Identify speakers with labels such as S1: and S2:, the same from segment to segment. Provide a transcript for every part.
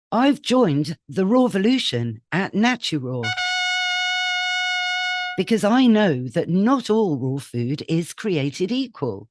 S1: I've joined the Rawvolution at NatuRaw because I know that not all raw food is created equal.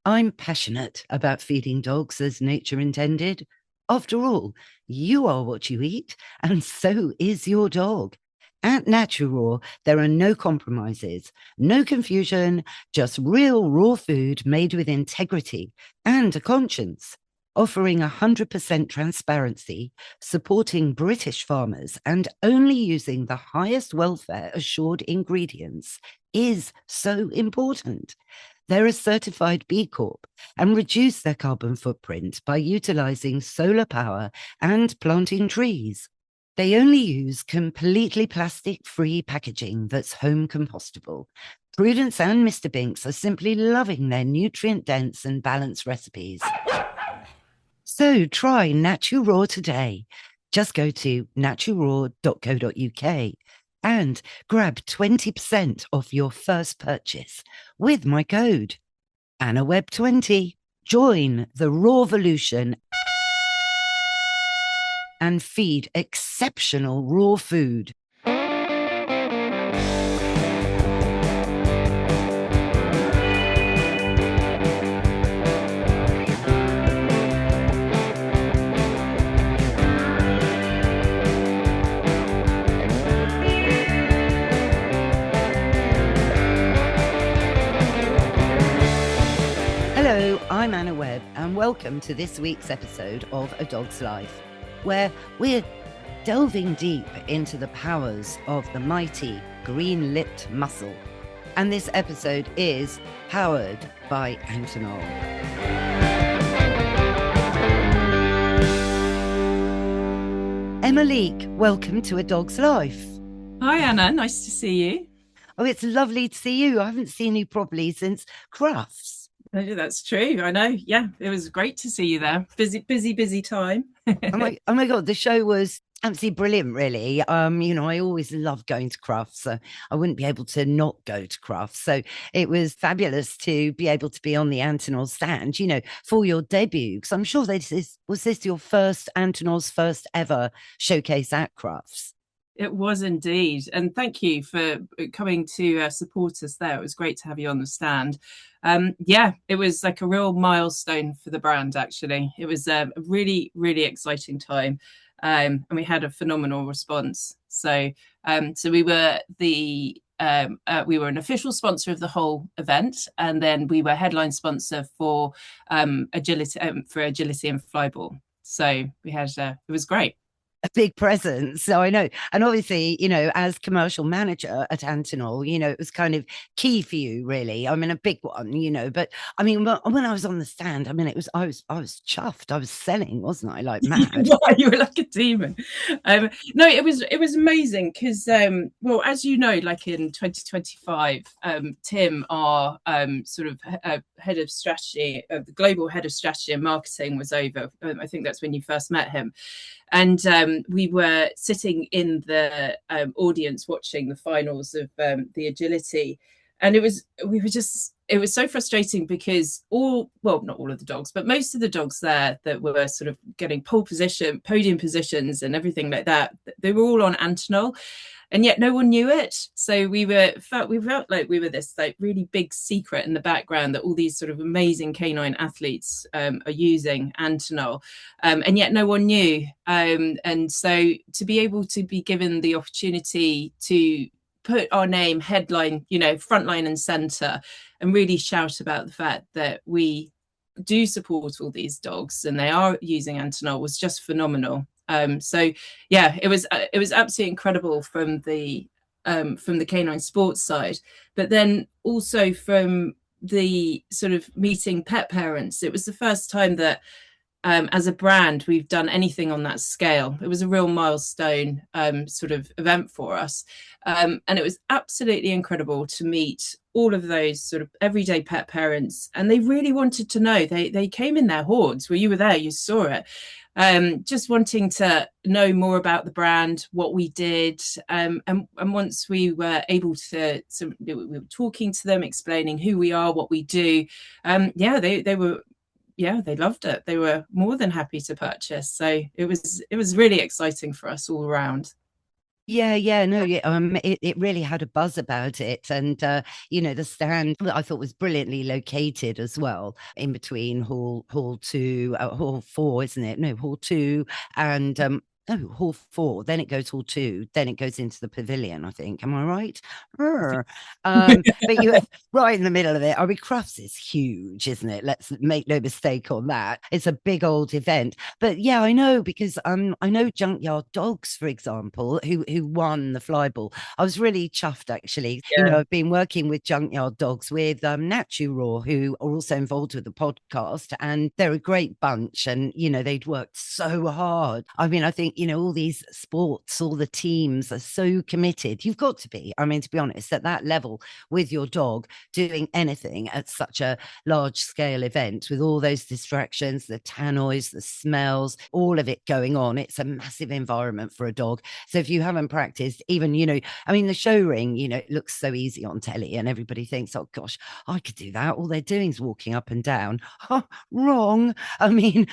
S1: I'm passionate about feeding dogs as nature intended. After all, you are what you eat, and so is your dog. At NatuRaw, there are no compromises, no confusion, just real raw food made with integrity and a conscience, offering 100% transparency, supporting British farmers, and only using the highest welfare assured ingredients is so important. They're a certified B Corp and reduce their carbon footprint by utilizing solar power and planting trees. They only use completely plastic-free packaging that's home compostable. Prudence and Mr. Binks are simply loving their nutrient-dense and balanced recipes. So try NatuRaw today. Just go to naturaw.co.uk and grab 20% off your first purchase with my code AnnaWebb20. Join the Rawvolution and feed exceptional raw food. Hello, I'm Anna Webb, and welcome to this week's episode of A Dog's Life, where we're delving deep into the powers of the mighty Green Lipped Mussel. And this episode is powered by Antinol. Emma Leeke, welcome to A Dog's Life.
S2: Hi, Anna. Nice to see you.
S1: Oh, it's lovely to see you. I haven't seen you properly since Crufts.
S2: That's true. I know. Yeah, it was great to see you there. Busy time.
S1: Oh my God, the show was absolutely brilliant, really. I always love going to Crufts, so I wouldn't be able to not go to Crufts. So it was fabulous to be able to be on the Antinol stand, for your debut. Because I'm sure was this your first Antinol's first ever showcase at Crufts?
S2: It was indeed. And thank you for coming to support us there. It was great to have you on the stand. Yeah, it was like a real milestone for the brand, actually. It was a really, really exciting time. And we had a phenomenal response. So we were we were an official sponsor of the whole event, and then we were headline sponsor for Agility and Flyball. So we had it was great.
S1: A big presence. So I know. And obviously, as commercial manager at Antinol, it was kind of key for you, really. I mean, a big one, but I mean, when I was on the stand, I mean, I was chuffed. I was selling, wasn't I? Like mad.
S2: You were like a demon. No, it was amazing because, well, as you know, like in 2025, Tim, our sort of head of strategy, the global head of strategy and marketing was over. I think that's when you first met him. And we were sitting in the audience watching the finals of the agility. And it was so frustrating because not all of the dogs, but most of the dogs there that were sort of getting podium positions and everything like that, they were all on Antinol. And yet no one knew it. So we felt like we were this like really big secret in the background that all these sort of amazing canine athletes are using Antinol, and yet no one knew. And so to be able to be given the opportunity to put our name headline, frontline and center, and really shout about the fact that we do support all these dogs and they are using Antinol was just phenomenal. So yeah, it was absolutely incredible from the canine sports side, but then also from the sort of meeting pet parents. It was the first time that as a brand we've done anything on that scale. It was a real milestone sort of event for us, and it was absolutely incredible to meet all of those sort of everyday pet parents, and they really wanted to know. They came in their hordes. Well, you were there, you saw it. Just wanting to know more about the brand, what we did, and once we were able to, we were talking to them, explaining who we are, what we do. Yeah, they were yeah, they loved it. They were more than happy to purchase. So it was really exciting for us all around.
S1: Yeah, yeah, no, yeah, it really had a buzz about it, and the stand that I thought was brilliantly located as well, in between hall 2, hall 4, isn't it? No, hall 2 and no, hall 4. Then it goes hall 2. Then it goes into the pavilion. I think. Am I right? But you right in the middle of it. I mean, Crufts is huge, isn't it? Let's make no mistake on that. It's a big old event. But yeah, I know because I know Junkyard Dogs, for example, who won the flyball. I was really chuffed actually.
S2: Yeah.
S1: I've been working with Junkyard Dogs with Natu Raw, who are also involved with the podcast, and they're a great bunch. And they'd worked so hard. I mean, I think all these sports, all the teams are so committed. You've got to be. I mean, to be honest, at that level with your dog, doing anything at such a large scale event with all those distractions, the tannoys, the smells, all of it going on. It's a massive environment for a dog. So if you haven't practiced, even, I mean, the show ring, it looks so easy on telly and everybody thinks, oh gosh, I could do that. All they're doing is walking up and down. Oh, wrong. I mean,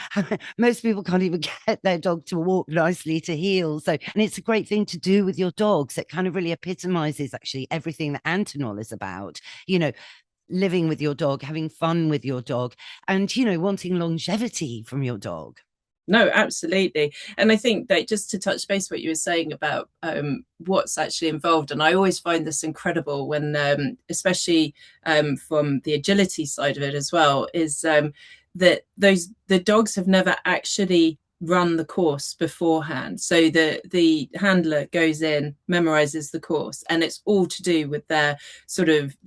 S1: most people can't even get their dog to walk nicely to heel. So, and it's a great thing to do with your dogs. It kind of really epitomizes actually everything that Antinol is about. Living with your dog, having fun with your dog, and wanting longevity from your dog.
S2: No, absolutely. And I think that just to touch base what you were saying about what's actually involved, and I always find this incredible when, especially from the agility side of it as well, is that the dogs have never actually run the course beforehand. So the handler goes in, memorizes the course, and it's all to do with their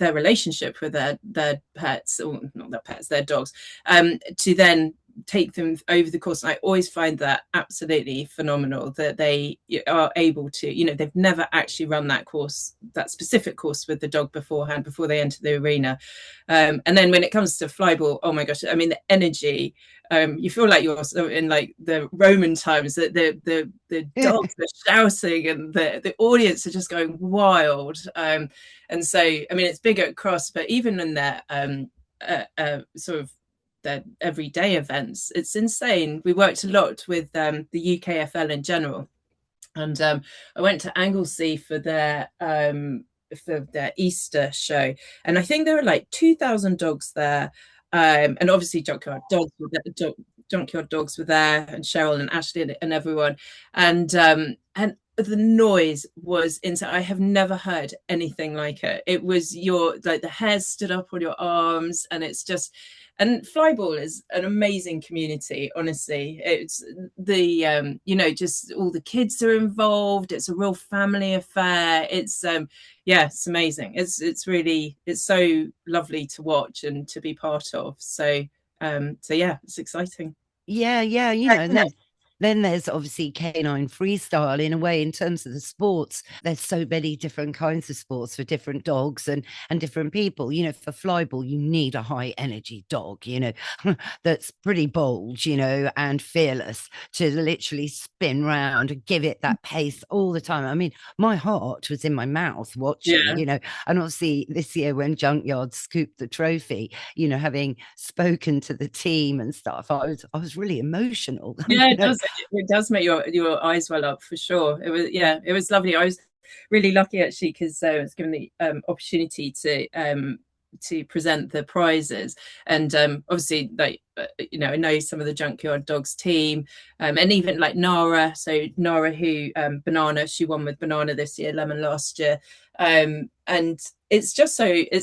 S2: relationship with their pets, or not their pets, their dogs, to then take them over the course. And I always find that absolutely phenomenal that they are able to, they've never actually run that course, that specific course with the dog beforehand, before they enter the arena. And then when it comes to flyball, oh my gosh, I mean, the energy, you feel like you're in like the Roman times, that the dogs are shouting and the audience are just going wild. And so, I mean, it's big at Cross, but even in their sort of their everyday events, it's insane. We worked a lot with the UKFL in general, and I went to Anglesey for their Easter show, and I think there were like 2,000 dogs there, and obviously junkyard dogs were there, and Cheryl and Ashley and everyone, and the noise was insane. I have never heard anything like it. It was like the hairs stood up on your arms, and it's just. And flyball is an amazing community, honestly. It's just all the kids are involved. It's a real family affair. It's it's amazing. It's so lovely to watch and to be part of. So yeah, it's exciting.
S1: Yeah, yeah, and then there's obviously canine freestyle in a way in terms of the sports. There's so many different kinds of sports for different dogs and different people. For flyball, you need a high energy dog, that's pretty bold, and fearless to literally spin round and give it that pace all the time. I mean, my heart was in my mouth watching,
S2: Yeah.
S1: and obviously this year when Junkyard scooped the trophy, having spoken to the team and stuff, I was really emotional.
S2: Yeah, it does make your eyes well up for sure. It was lovely. I was really lucky actually, because I was given the opportunity to present the prizes, and obviously, like I know some of the Junkyard Dogs team, and even like Nara. So Nara, who Banana, she won with Banana this year, Lemon last year, and it's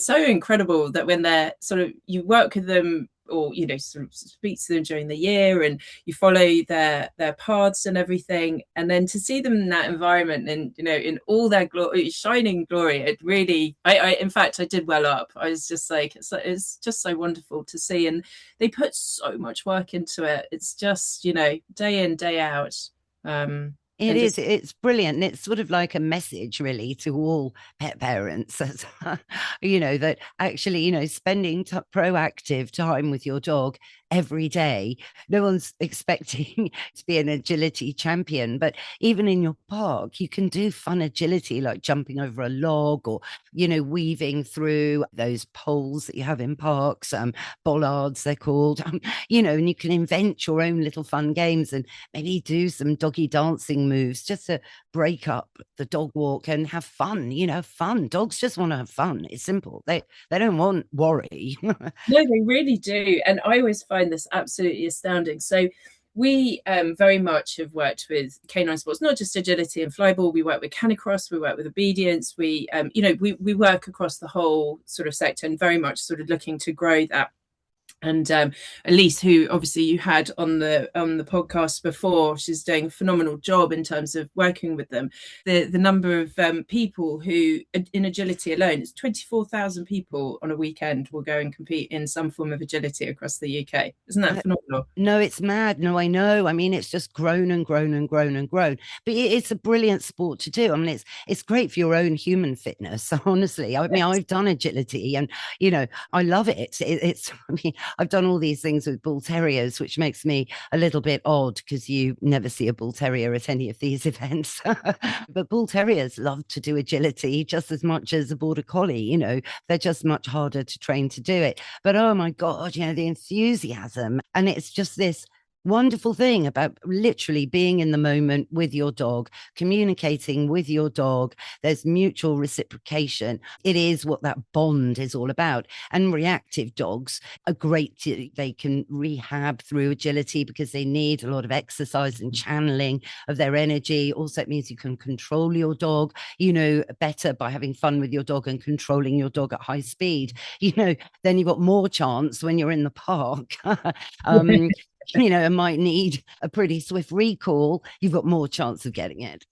S2: so incredible that when they're sort of, you work with them, or sort of speak to them during the year, and you follow their paths and everything, and then to see them in that environment, and in all their shining glory, it really, I in fact, I did well up. I was just like, it's just so wonderful to see, and they put so much work into it. It's just day in, day out.
S1: It is. It's brilliant. And it's sort of like a message, really, to all pet parents, that actually, spending proactive time with your dog every day. No one's expecting to be an agility champion, but even in your park, you can do fun agility like jumping over a log or, weaving through those poles that you have in parks, bollards, they're called, and you can invent your own little fun games and maybe do some doggy dancing moves just to break up the dog walk and have fun, fun. Dogs just want to have fun. It's simple. They don't want worry.
S2: No, they really do. And I always find this absolutely astounding. So we very much have worked with canine sports, not just agility and flyball. We work with canicross, we work with obedience. We work across the whole sort of sector and very much sort of looking to grow that. And Elise, who obviously you had on the podcast before, she's doing a phenomenal job in terms of working with them. The number of people who in agility alone, it's 24,000 people on a weekend will go and compete in some form of agility across the UK. Isn't that phenomenal?
S1: No, it's mad. No, I know. I mean, it's just grown and grown and grown and grown. But it's a brilliant sport to do. I mean, it's great for your own human fitness. Honestly, I mean, I've done agility, and I love it. It's. I mean, I've done all these things with bull terriers, which makes me a little bit odd because you never see a bull terrier at any of these events. But bull terriers love to do agility just as much as a border collie. They're just much harder to train to do it. But oh my God, the enthusiasm, and it's just this wonderful thing about literally being in the moment with your dog, communicating with your dog. There's mutual reciprocation. It is what that bond is all about. And reactive dogs are great. They can rehab through agility because they need a lot of exercise and channeling of their energy. Also, it means you can control your dog, better by having fun with your dog and controlling your dog at high speed. Then you've got more chance when you're in the park. It might need a pretty swift recall, you've got more chance of getting it.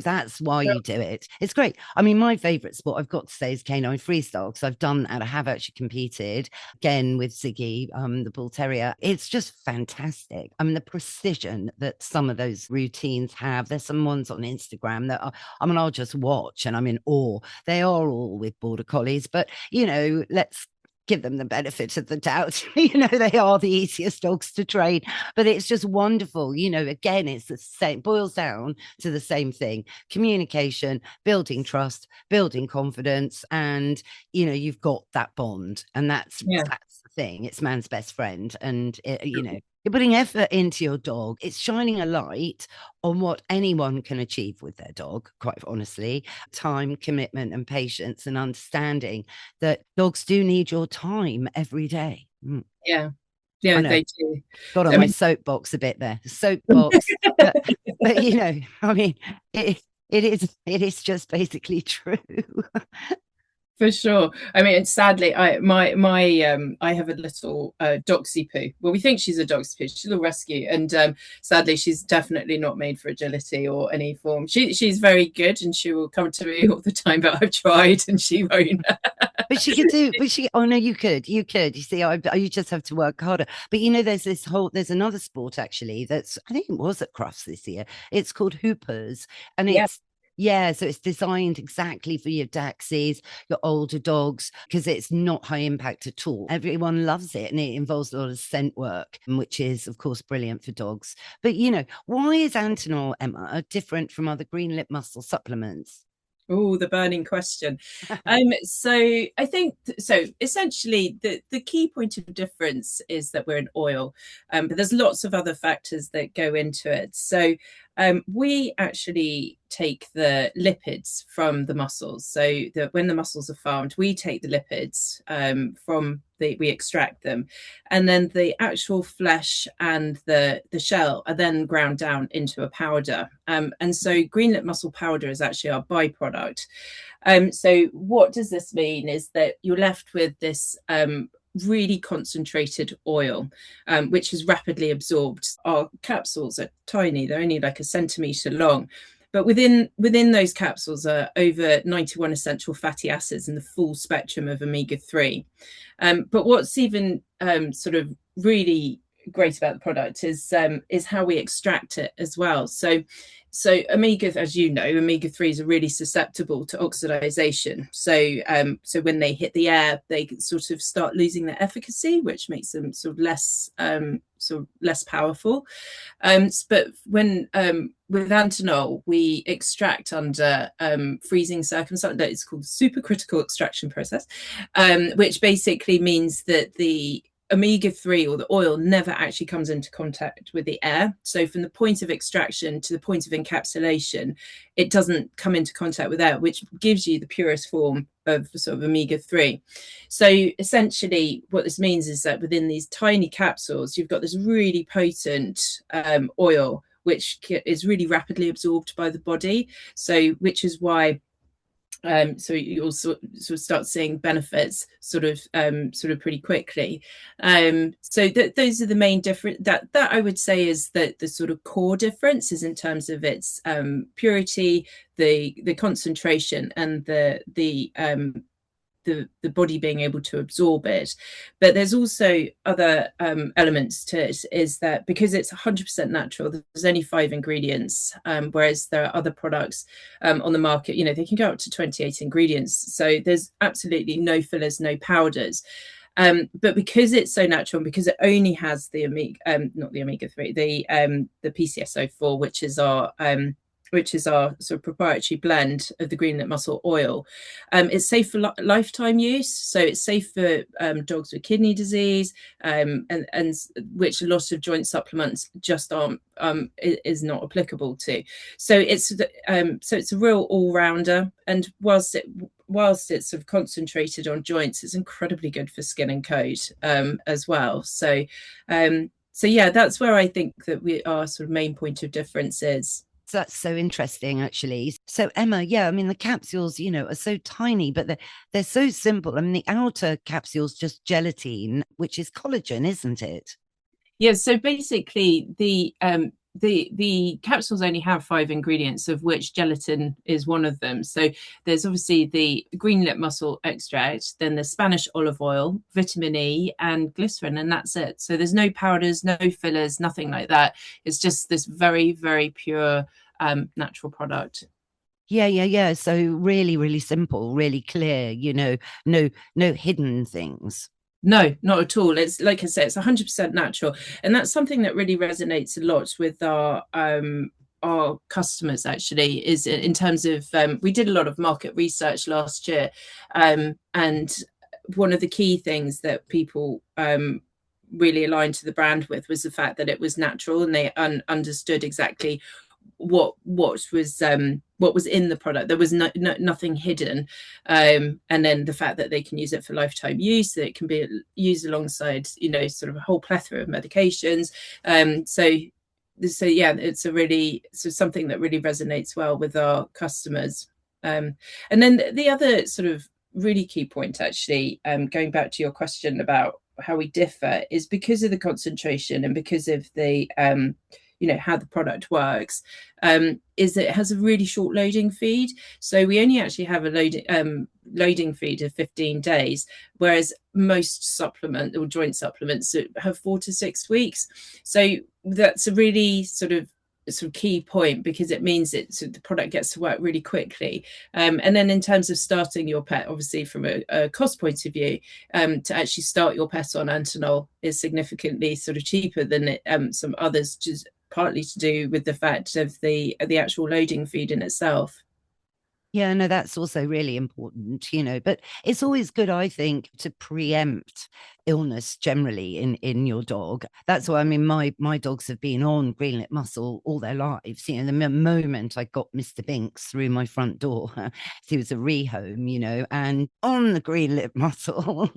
S1: That's why you do it. It's great. I mean, my favorite sport, I've got to say, is canine freestyle, because I've done that. I have actually competed again with Ziggy, the bull terrier. It's just fantastic. I mean, the precision that some of those routines have. There's some ones on Instagram that I'll just watch and I'm in awe. They are all with border collies, but let's give them the benefit of the doubt. They are the easiest dogs to train, but it's just wonderful. Again, it's the same, boils down to the same thing: communication, building trust, building confidence, and you've got that bond, and that's the thing. It's man's best friend, and you're putting effort into your dog. It's shining a light on what anyone can achieve with their dog, quite honestly. Time, commitment, and patience, and understanding that dogs do need your time every day.
S2: Yeah, they do.
S1: Got on my soapbox a bit there. Soapbox. but I mean, it is just basically true.
S2: For sure. I mean, sadly, I have a little Doxy poo. Well, we think she's a Doxy poo. She's a little rescue, and sadly, she's definitely not made for agility or any form. She's very good, and she will come to me all the time. But I've tried, and she won't.
S1: But she could do. But she. Oh no, you could. You could. You see, you just have to work harder. But there's another sport actually that's, I think it was at Crufts this year. It's called hoopers, and it's. Yeah, so it's designed exactly for your Daxies, your older dogs, because it's not high impact at all. Everyone loves it, and it involves a lot of scent work, which is, of course, brilliant for dogs. But, why is Antinol, Emma, different from other Green Lipped Mussel supplements?
S2: Oh, the burning question. So I think so. Essentially, the key point of difference is that we're an oil, but there's lots of other factors that go into it. So we actually take the lipids from the mussels. So when the mussels are farmed, we take the lipids we extract them, and then the actual flesh and the shell are then ground down into a powder. And so green lipped mussel powder is actually our byproduct. So what does this mean is that you're left with this really concentrated oil, which is rapidly absorbed. Our capsules are tiny; they're only like a centimetre long. But within those capsules are over 91 essential fatty acids in the full spectrum of omega-3. But what's even sort of really great about the product is how we extract it as well. So omega, as you know, omega-3s are really susceptible to oxidization. So when they hit the air, they sort of start losing their efficacy, which makes them sort of less powerful. But when with Antinol, we extract under freezing circumstances. It's called supercritical extraction process, which basically means that the omega-3 or the oil never actually comes into contact with the air. So from the point of extraction to the point of encapsulation, it doesn't come into contact with air, which gives you the purest form of sort of omega-3. So essentially what this means is that within these tiny capsules, you've got this really potent oil, which is really rapidly absorbed by the body. So which is why so you'll sort of start seeing benefits sort of pretty quickly. So those are the main difference. That I would say is that the sort of core difference is in terms of its purity, the concentration, and the body being able to absorb it. But there's also other elements to it, is that because it's 100% natural, there's only 5 ingredients, whereas there are other products on the market, you know, they can go up to 28 ingredients. So there's absolutely no fillers, no powders. But because it's so natural, and because it only has the not the omega-3, the PCSO4, which is our sort of proprietary blend of the Green Lipped Mussel oil. It's safe for lifetime use, so it's safe for dogs with kidney disease, and which a lot of joint supplements just aren't is not applicable to. So it's a real all-rounder, and whilst it's sort of concentrated on joints, it's incredibly good for skin and coat as well. So yeah, that's where I think that our sort of main point of difference is.
S1: So that's so interesting, actually. So Emma, yeah, I mean the capsules, you know, are so tiny, but they're so simple. I mean the outer capsule's just gelatin, which is collagen, isn't it?
S2: Yeah. So basically, the capsules only have 5 ingredients, of which gelatin is one of them. So there's obviously the Green Lipped Mussel extract, then the Spanish olive oil, vitamin E, and glycerin, and that's it. So there's no powders, no fillers, nothing like that. It's just this very, very pure natural product.
S1: Yeah. So really, really simple, really clear, you know, no hidden things.
S2: No, not at all. It's like I said, it's 100% natural, and that's something that really resonates a lot with our customers. Actually, is in terms of we did a lot of market research last year, and one of the key things that people really aligned to the brand with was the fact that it was natural, and they understood exactly what was in the product. There was nothing hidden, and then the fact that they can use it for lifetime use, that it can be used alongside, you know, sort of a whole plethora of medications. So yeah, it's something that really resonates well with our customers. And then the other sort of really key point, actually, going back to your question about how we differ, is because of the concentration and because of the you know, how the product works, is that it has a really short loading feed. So we only actually have a loading feed of 15 days, whereas most supplement or joint supplements have 4 to 6 weeks. So that's a really sort of key point, because it means the product gets to work really quickly. And then in terms of starting your pet, obviously from a cost point of view, to actually start your pet on Antinol is significantly sort of cheaper than some others, just partly to do with the fact of the actual loading feed in itself.
S1: Yeah, no, that's also really important, you know, but it's always good, I think, to preempt illness generally in your dog. That's why, I mean, my dogs have been on Green Lipped Mussel all their lives. You know, the moment I got Mr. Binks through my front door, he was a rehome, you know, and on the Green Lipped Mussel,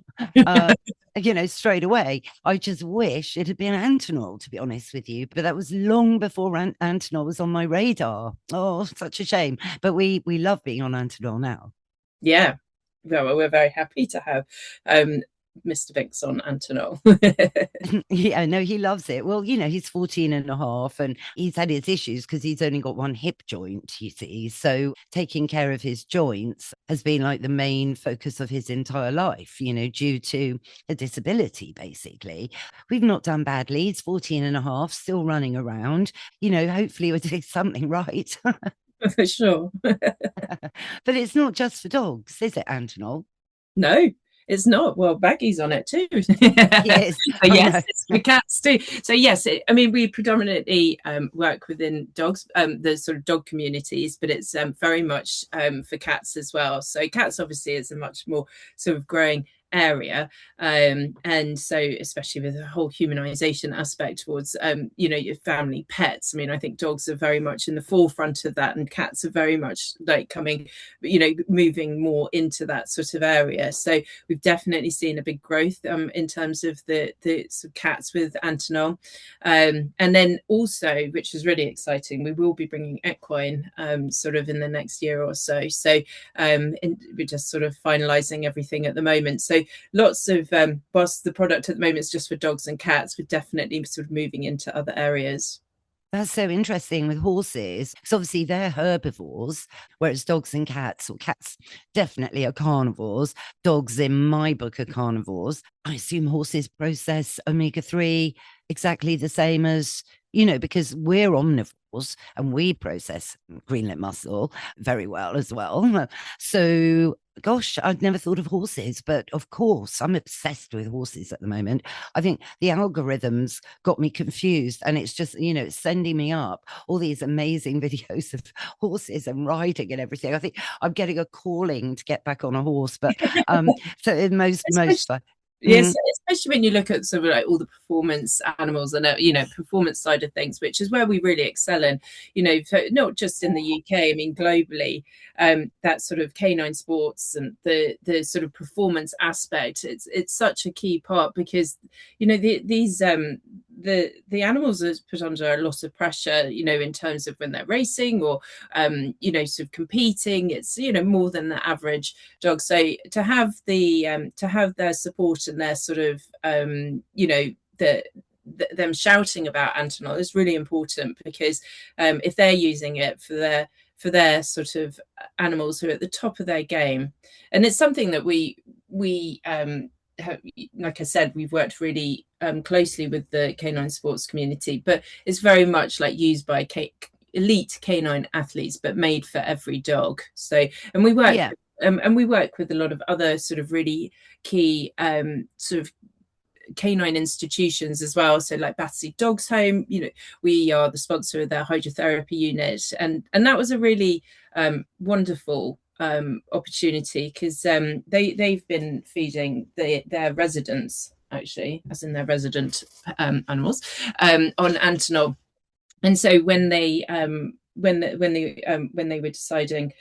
S1: you know, straight away. I just wish it had been Antinol, to be honest with you. But that was long before Antinol was on my radar. Oh, such a shame. But we love being on Antinol now.
S2: Yeah. Well, we're very happy to have Mr. Vinks on Antinol.
S1: Yeah, no, he loves it. Well, he's 14 and a half and he's had his issues because he's only got one hip joint, you see. So taking care of his joints has been like the main focus of his entire life, due to a disability, basically. We've not done badly. He's 14 and a half, still running around. Hopefully we're doing something right.
S2: For sure.
S1: But it's not just for dogs, is it, Antonol?
S2: No, it's not. Well, Baggy's on it too.
S1: Yes,
S2: So
S1: I
S2: yes,
S1: know.
S2: it's for cats too. So yes, I mean we predominantly work within dogs, the sort of dog communities, but it's very much for cats as well. So cats obviously is a much more sort of growing area, and so especially with the whole humanization aspect towards your family pets. I mean, I think dogs are very much in the forefront of that, and cats are very much like coming, moving more into that sort of area. So we've definitely seen a big growth in terms of the sort of cats with Antinol, and then also, which is really exciting, we will be bringing equine sort of in the next year or so. So we're just sort of finalising everything at the moment. So lots of whilst the product at the moment is just for dogs and cats, we're definitely sort of moving into other areas.
S1: That's so interesting with horses, because obviously they're herbivores, whereas dogs and cats, or cats definitely are carnivores. Dogs, in my book, are carnivores. I assume horses process omega-3 exactly the same as, because we're omnivores and we process green lipped mussel very well as well. So gosh, I'd never thought of horses, but of course, I'm obsessed with horses at the moment. I think the algorithms got me confused, and it's just, it's sending me up all these amazing videos of horses and riding and everything. I think I'm getting a calling to get back on a horse, but so in most
S2: Especially,
S1: fun.
S2: yes, especially when you look at sort of like all the performance animals and performance side of things, which is where we really excel in. Not just in the UK, I mean globally, that sort of canine sports and the sort of performance aspect. It's such a key part because the animals are put under a lot of pressure, in terms of when they're racing or sort of competing. It's more than the average dog. So to have their support and their sort of them shouting about Antinol is really important, because if they're using it for their sort of animals who are at the top of their game, and it's something that we like I said, we've worked really closely with the canine sports community, but it's very much like used by elite canine athletes, but made for every dog. So, and we work
S1: Yeah.
S2: with a lot of other sort of really key sort of canine institutions as well. So like Battersea Dogs Home, we are the sponsor of their hydrotherapy unit, and that was a really wonderful opportunity, because they've been feeding their residents, actually, as in their resident animals, on Antinol. And so when they were deciding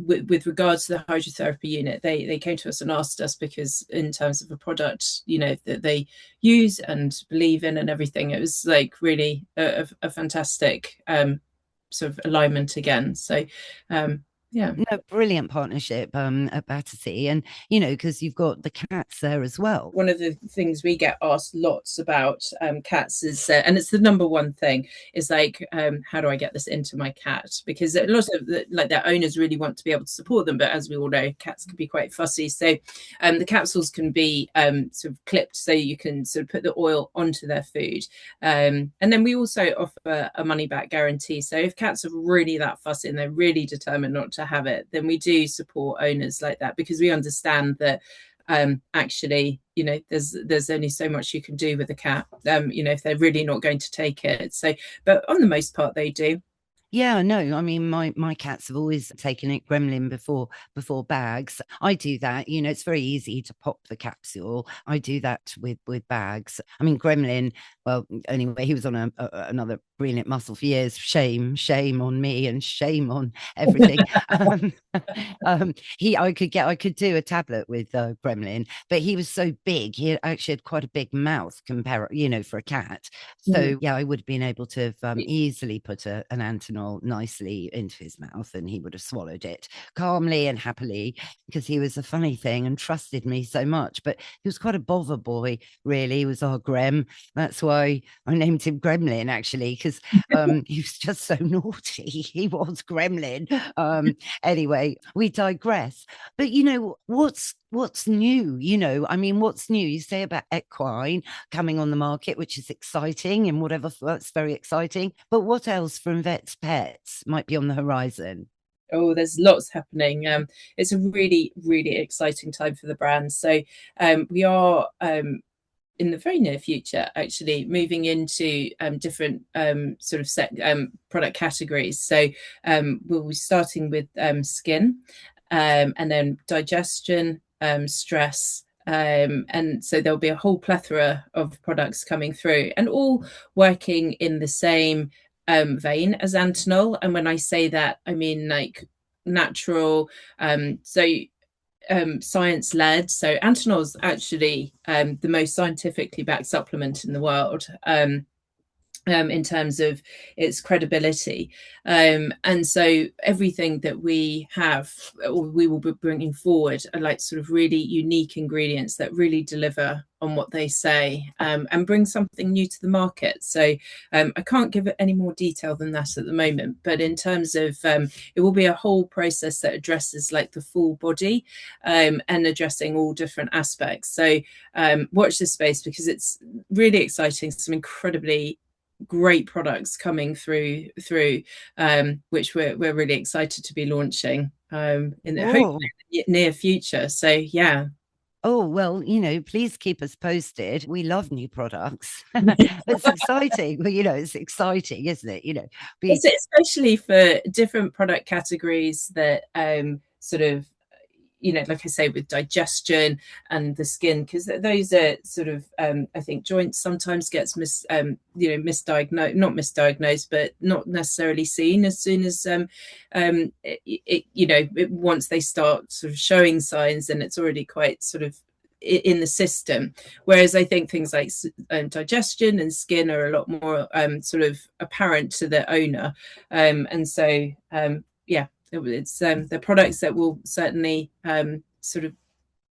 S2: with regards to the hydrotherapy unit, they came to us and asked us, because in terms of a product that they use and believe in and everything, it was like really a fantastic sort of alignment again. So yeah.
S1: No, brilliant partnership at Battersea, and because you've got the cats there as well.
S2: One of the things we get asked lots about cats is, and it's the number one thing, is like, how do I get this into my cat? Because a lot of their owners really want to be able to support them, but as we all know, cats can be quite fussy. So the capsules can be sort of clipped, so you can sort of put the oil onto their food, and then we also offer a money back guarantee. So if cats are really that fussy and they're really determined not to have it, then we do support owners like that, because we understand that actually there's only so much you can do with a cat, if they're really not going to take it. So, but on the most part they do.
S1: Yeah, no, I mean my cats have always taken it gremlin before bags. I do that, it's very easy to pop the capsule. I do that with bags. I mean gremlin, well, anyway, he was on another Green Lipped Mussel for years. Shame on me and shame on everything. I could do a tablet with Gremlin, but he was so big. He actually had quite a big mouth, for a cat. So yeah, I would have been able to have easily put an Antinol nicely into his mouth, and he would have swallowed it calmly and happily because he was a funny thing and trusted me so much. But he was quite a bother boy, really. He was our Grem. That's why I named him Gremlin, actually, because he was just so naughty. He was Gremlin. Anyway, we digress. But what's new? I mean, what's new? You say about equine coming on the market, which is exciting, and whatever, that's very exciting. But what else from Vets Pets might be on the horizon?
S2: Oh, there's lots happening. It's a really, really exciting time for the brand. So we are in the very near future, actually moving into different sort of set product categories. So we'll be starting with skin, and then digestion, stress. And so there'll be a whole plethora of products coming through, and all working in the same vein as Antinol. And when I say that, I mean like natural. Science led. So Antinol is actually the most scientifically backed supplement in the world. In terms of its credibility. And so everything that we have, or we will be bringing forward, are like sort of really unique ingredients that really deliver on what they say, and bring something new to the market. So I can't give it any more detail than that at the moment, but in terms of it will be a whole process that addresses like the full body, and addressing all different aspects. So watch this space, because it's really exciting. Some incredibly great products coming through, which we're really excited to be launching in the hopefully near future. So yeah.
S1: Oh, well, please keep us posted. We love new products. It's exciting. Well, it's exciting, isn't it?
S2: Especially for different product categories that sort of, like I say, with digestion and the skin, because those are sort of, I think joints sometimes gets misdiagnosed, not misdiagnosed, but not necessarily seen as soon as, once they start sort of showing signs, and it's already quite sort of in the system. Whereas I think things like digestion and skin are a lot more sort of apparent to the owner. And so, yeah, it's the products that will certainly sort of,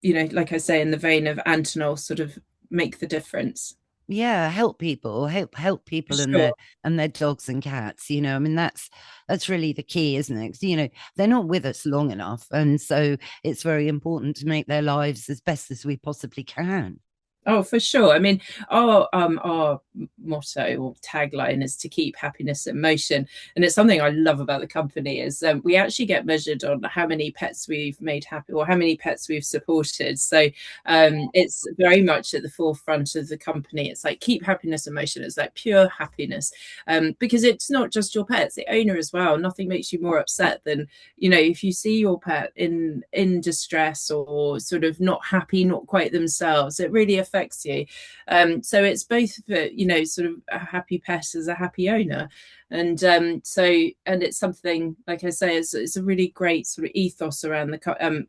S2: like I say, in the vein of Antinol, sort of make the difference.
S1: Yeah, help people, help people and
S2: Sure.
S1: their dogs and cats. I mean, that's really the key, isn't it? 'Cause, they're not with us long enough, and so it's very important to make their lives as best as we possibly can.
S2: Oh, for sure. I mean, our motto or tagline is to keep happiness in motion, and it's something I love about the company is we actually get measured on how many pets we've made happy or how many pets we've supported. So it's very much at the forefront of the company. It's like keep happiness in motion. It's like pure happiness, because it's not just your pet; it's the owner as well. Nothing makes you more upset than if you see your pet in distress or sort of not happy, not quite themselves. It really affects you. So it's both for, sort of a happy pet as a happy owner. And and it's something, like I say, it's a really great sort of ethos around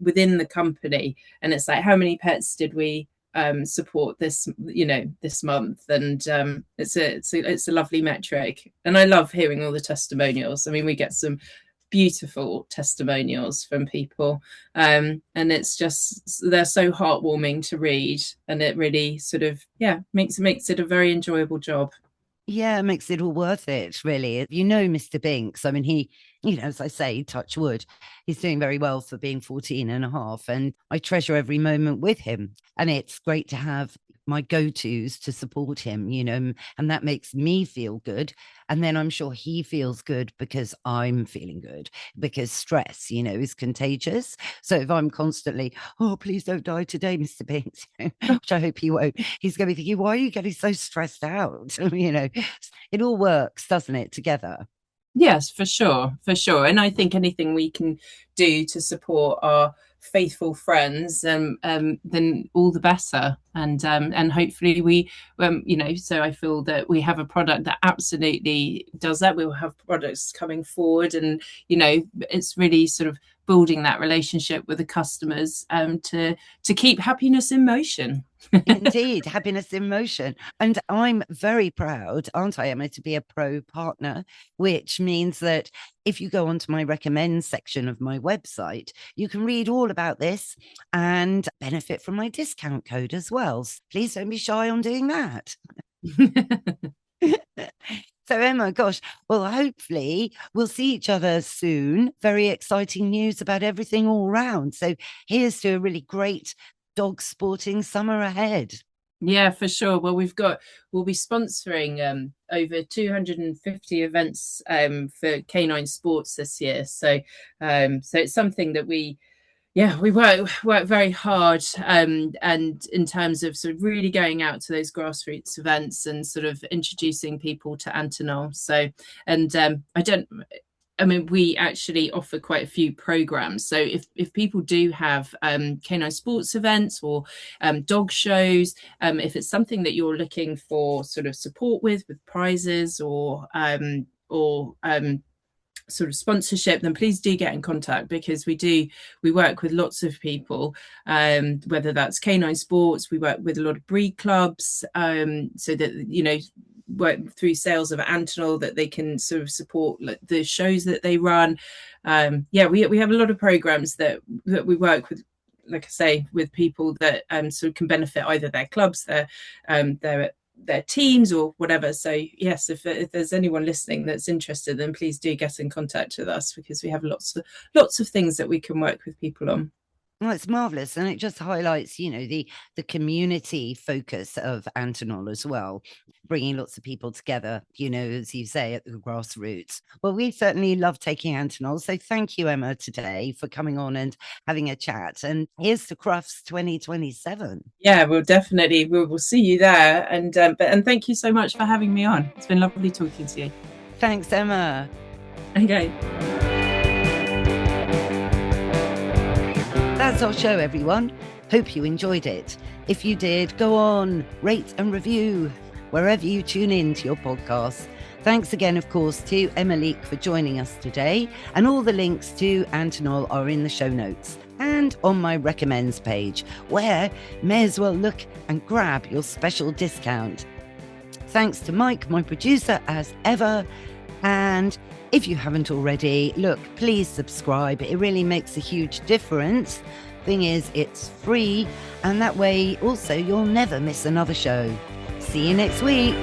S2: within the company. And it's like, how many pets did we support this month? And it's a lovely metric, and I love hearing all the testimonials. I mean, we get some beautiful testimonials from people, and it's just, they're so heartwarming to read, and it really sort of makes it a very enjoyable job.
S1: Yeah, it makes it all worth it, really. Mr. Binks, I mean, as I say, touch wood, he's doing very well for being 14 and a half. And I treasure every moment with him. And it's great to have my go-tos to support him, and that makes me feel good. And then I'm sure he feels good because I'm feeling good, because stress, is contagious. So if I'm constantly, oh, please don't die today, Mr. Binks, which I hope he won't, he's going to be thinking, why are you getting so stressed out? It all works, doesn't it, together?
S2: Yes, for sure, for sure. And I think anything we can do to support our faithful friends, then all the better. And hopefully we, so I feel that we have a product that absolutely does that. We'll have products coming forward, and it's really sort of building that relationship with the customers, to keep happiness in motion.
S1: Indeed, happiness in motion. And I'm very proud, aren't I, Emma, to be a pro partner, which means that if you go onto my recommend section of my website, you can read all about this and benefit from my discount code as well. So please don't be shy on doing that. So, Emma, gosh, well, hopefully we'll see each other soon. Very exciting news about everything all round. So here's to a really great dog sporting summer ahead.
S2: Yeah, for sure. Well, we'll be sponsoring over 250 events for canine sports this year. So it's something that we work very hard, and in terms of sort of really going out to those grassroots events and sort of introducing people to Antinol. So, and we actually offer quite a few programs. So if people do have canine sports events or dog shows, if it's something that you're looking for sort of support with prizes or sort of sponsorship, then please do get in contact, because we work with lots of people, whether that's canine sports. We work with a lot of breed clubs, so that work through sales of Antinol, that they can sort of support the shows that they run. We have a lot of programs that we work with, like I say, with people that sort of can benefit either their clubs, their teams, or whatever. So yes, if there's anyone listening that's interested, then please do get in contact with us, because we have lots of things that we can work with people on.
S1: Well, it's marvelous, and it just highlights, the community focus of Antinol as well, bringing lots of people together, as you say, at the grassroots. Well, we certainly love taking Antinol, so thank you, Emma, today for coming on and having a chat. And here's to Crufts 2027.
S2: Yeah, we'll definitely we'll see you there, and thank you so much for having me on. It's been lovely talking to you.
S1: Thanks, Emma.
S2: Okay.
S1: That's our show, everyone. Hope you enjoyed it. If you did, go on, rate and review wherever you tune in to your podcast. Thanks again, of course, to Emma Leeke for joining us today. And all the links to Antinol are in the show notes and on my recommends page, where may as well look and grab your special discount. Thanks to Mike, my producer, as ever. And if you haven't already, look, please subscribe. It really makes a huge difference. Thing is, it's free, and that way also you'll never miss another show. See you next week.